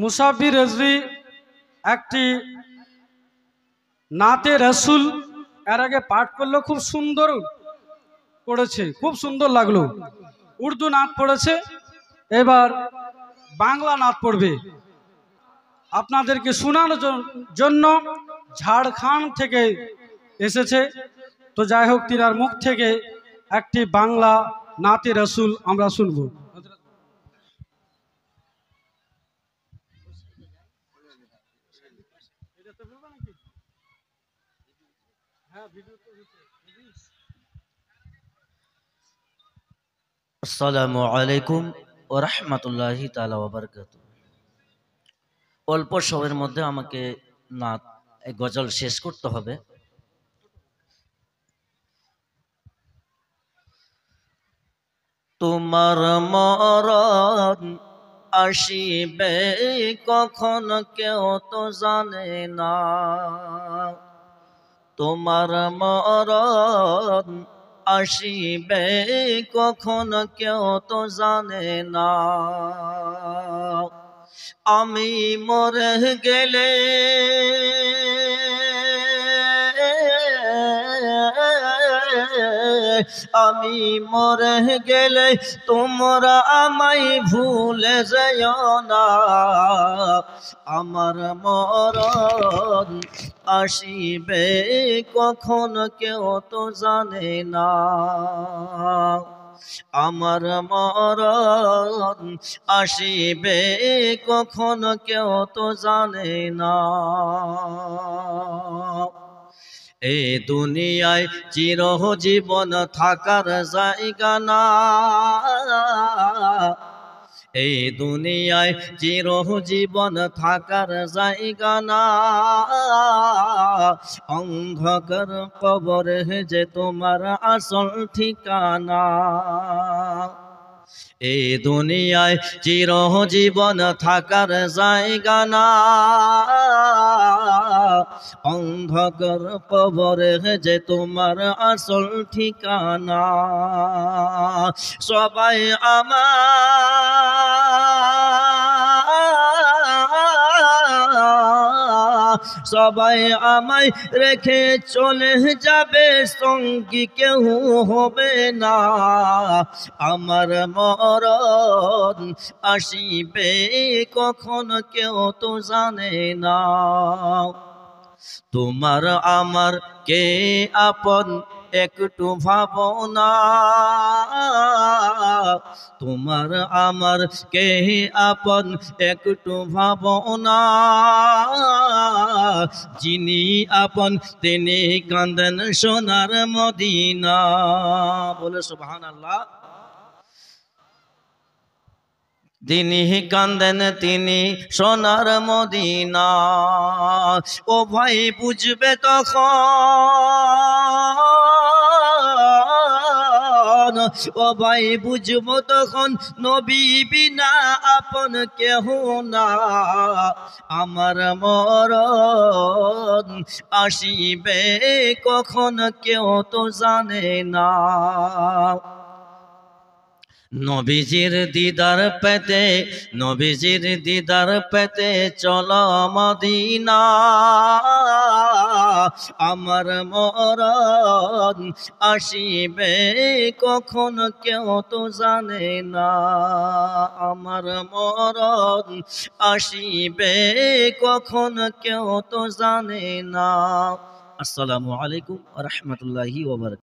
মুসাফির রেজভি একটি নাতে রসুল এর আগে পাঠ করলো, খুব সুন্দর পড়েছে, খুব সুন্দর লাগলো। উর্দু নাত পড়েছে, এবার বাংলা নাত পড়বে। আপনাদেরকে শোনানোর জন্য ঝাড়খণ্ড থেকে এসেছে। তো যাই হোক, তিনার মুখ থেকে একটি বাংলা নাতে রসুল আমরা শুনব। আসসালামু আলাইকুম ওয়া রাহমাতুল্লাহি তাআলা ওয়া বারাকাতুহু। অল্প সময়ের মধ্যে আমাকে নাত গজল শেষ করতে হবে। তোমার মরণ আসিবে কখন কেউ তো জানে না, তোমার মরণ আসিবে কখন কেউ তো জানে না। আমি মরে গেলে আমি মরে গেলে তোমরা আমায় ভুলে যেও না, আমার মরণ আসিবে কখন কেউ তো জানে না, আমার মরণ আসিবে কখন কেউ তো জানে না। এই দুনিয়ায় চিরজীবন থাকার জায়গা না, এই দুনিয়ায় চিরজীবন থাকার জায়গা না, অন্ধকার কবরে যে তোমার আসল ঠিকানা। এই দুনিয়ায় চিরজীবন থাকার জায়গা না, অন্ধকার কবরে যে তোমার আসল ঠিকানা। সবাই সবাই আমায় রেখে চলে যাবে, সঙ্গী কেউ হবে না, আমার মরণ আসিবে কখন কেউ তো জানে না। তোমার আমার কে আপন একটু ভাবনা, তোমার আমার কে আপন একটু ভাবনা, যিনি আপন তিনি কাঁদেন সোনার মদিনা। বলে সুবহানাল্লাহ। তিনি কান্দেন তিনি সোনার মদিনা। ও ভাই বুঝবে তখন, ও ভাই বুঝবো তখন, নবী বিনা আপন কেহ না, আমার মরণ আসিবে কখন কেউ তো জানে না। নবীজির দিদার পেতে, নবীজির দিদার পেতে চলো মদিনা, আমার মরণ আসিবে কখন কেউ তো জানে না, আমার মরণ আসিবে কখন কেউ তো জানে না। আসসালামু আলাইকুম ওয়া রাহমাতুল্লাহি ওয়া বারাকাতুহু।